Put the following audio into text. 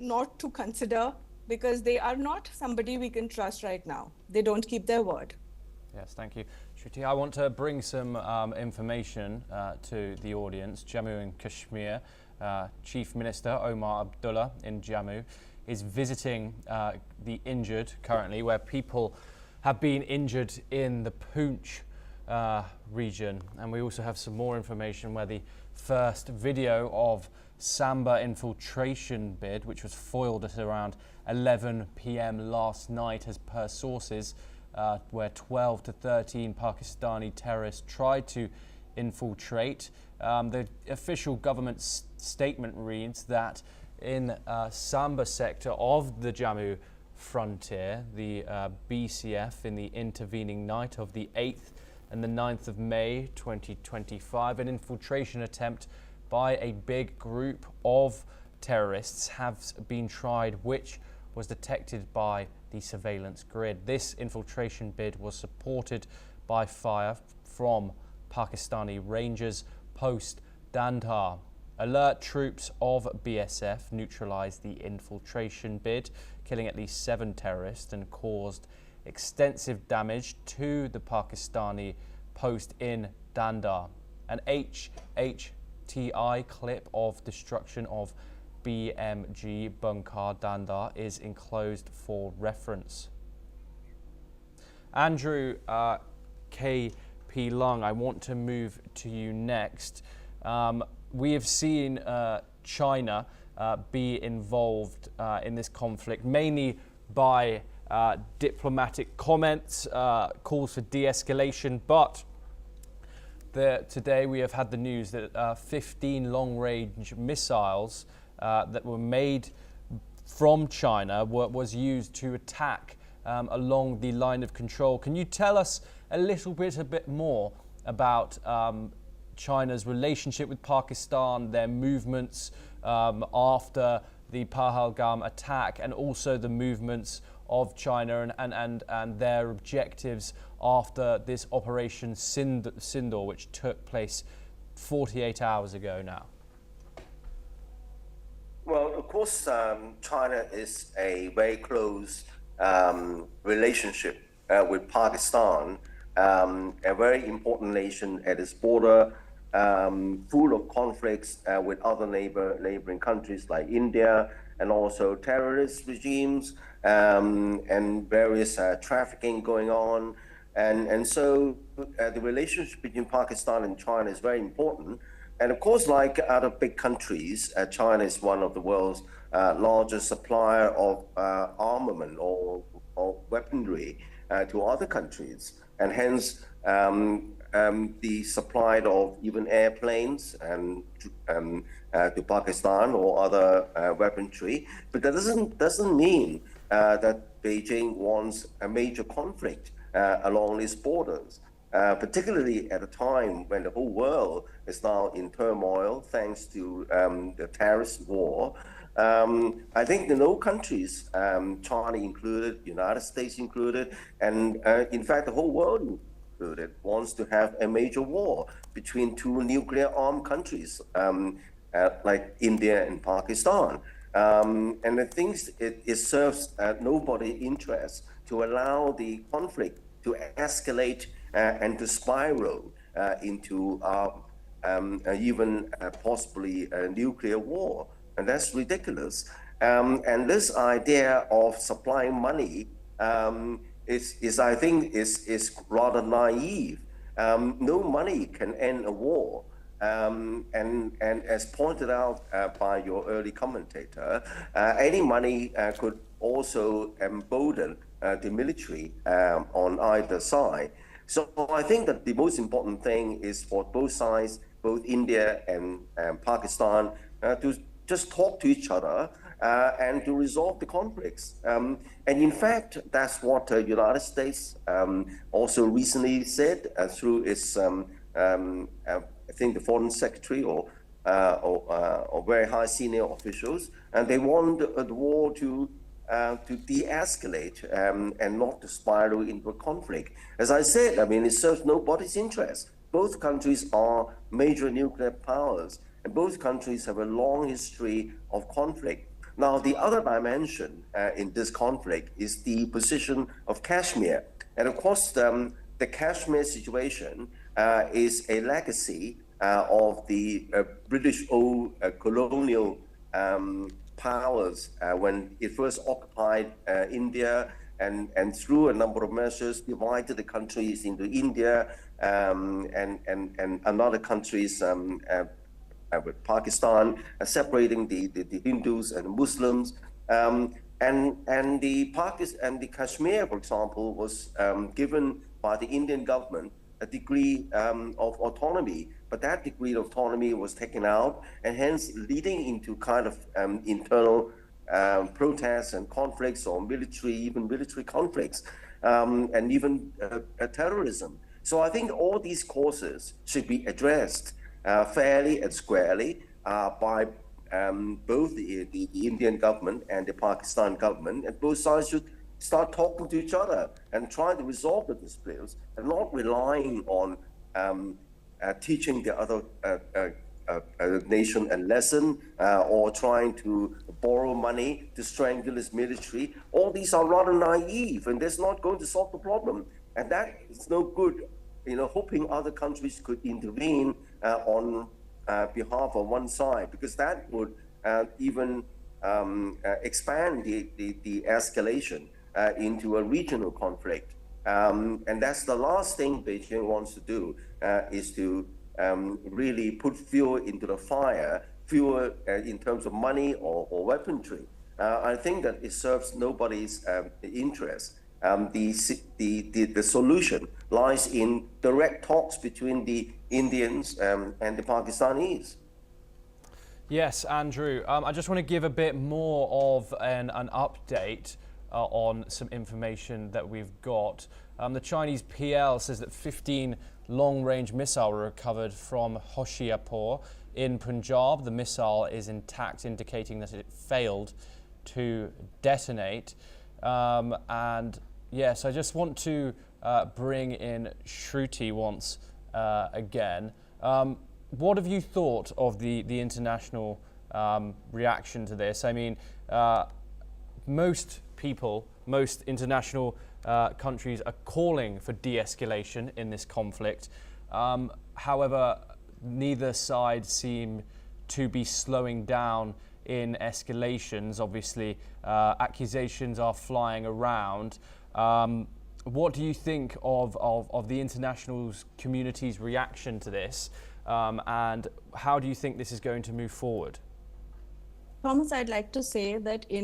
not to consider because they are not somebody we can trust right now. They don't keep their word. Yes, thank you. Shruti, I want to bring some information to the audience. Jammu and Kashmir, Chief Minister Omar Abdullah in Jammu is visiting the injured currently, where people have been injured in the Poonch region. And we also have some more information where the first video of Samba infiltration bid, which was foiled at around 11 p.m. last night, as per sources, where 12 to 13 Pakistani terrorists tried to infiltrate. The official government statement reads that in Samba sector of the Jammu frontier, the BCF in the intervening night of the 8th and the 9th of May 2025, an infiltration attempt by a big group of terrorists has been tried, which was detected by the surveillance grid. This infiltration bid was supported by fire from Pakistani Rangers post Dandhar. Alert troops of BSF neutralized the infiltration bid, killing at least 7 terrorists and caused extensive damage to the Pakistani post in Dandhar. An HHTI clip of destruction of BMG Bunkar Dandhar is enclosed for reference. Andrew K.P. Lung, I want to move to you next. We have seen China be involved in this conflict, mainly by diplomatic comments, calls for de-escalation, but today we have had the news that 15 long-range missiles that were made from China was used to attack along the line of control. Can you tell us a bit more about China's relationship with Pakistan, their movements after the Pahalgam attack, and also the movements of China and their objectives after this Operation Sindoor, which took place 48 hours ago now? Well, of course, China is a very close relationship with Pakistan, a very important nation at its border, full of conflicts with other neighboring countries like India, and also terrorist regimes and various trafficking going on. And so the relationship between Pakistan and China is very important. And of course, like other big countries, China is one of the world's largest supplier of armament or weaponry to other countries. And hence, the supply of even airplanes and to Pakistan or other weaponry. But that doesn't mean that Beijing wants a major conflict along its borders. Particularly at a time when the whole world is now in turmoil thanks to the terrorist war. I think no countries, China included, United States included, and in fact the whole world included, wants to have a major war between two nuclear-armed countries like India and Pakistan. And I think it serves nobody's interest to allow the conflict to escalate and to spiral into even possibly a nuclear war. And that's ridiculous. And this idea of supplying money I think, is rather naive. No money can end a war. And as pointed out by your early commentator, any money could also embolden the military on either side. So I think that the most important thing is for both sides, both India and Pakistan, to just talk to each other and to resolve the conflicts. And in fact, that's what the United States also recently said through its, I think, the Foreign Secretary or very high senior officials, and they want the war to de-escalate and not to spiral into a conflict. As I said, I mean, it serves nobody's interest. Both countries are major nuclear powers, and both countries have a long history of conflict. Now, the other dimension in this conflict is the position of Kashmir. And of course, the Kashmir situation is a legacy of the British old colonial powers when it first occupied India and through a number of measures divided the countries into India and another countries with Pakistan, separating the Hindus and Muslims. And the Kashmir, for example, was given by the Indian government a degree of autonomy, but that degree of autonomy was taken out, and hence leading into kind of internal protests and conflicts, or even military conflicts, and even terrorism. So I think all these causes should be addressed fairly and squarely by both the Indian government and the Pakistan government, and both sides should start talking to each other and trying to resolve the disputes, and not relying on teaching the other nation a lesson or trying to borrow money to strangle its military. All these are rather naive, and that's not going to solve the problem. And that is no good, hoping other countries could intervene on behalf of one side, because that would even expand the escalation into a regional conflict. And that's the last thing Beijing wants to do, is to really put fuel into the fire, fuel in terms of money or weaponry. I think that it serves nobody's interest. The solution lies in direct talks between the Indians and the Pakistanis. Yes, Andrew. I just want to give a bit more of an update on some information that we've got. The Chinese PL says that 15 long-range missiles were recovered from Hoshiarpur in Punjab. The missile is intact, indicating that it failed to detonate. And yes, I just want to bring in Shruti once again. What have you thought of the international reaction to this? I mean, most people, most international countries are calling for de-escalation in this conflict. However, neither side seem to be slowing down in escalations. Obviously, accusations are flying around. What do you think of the international community's reaction to this? And how do you think this is going to move forward? Thomas, I'd like to say that India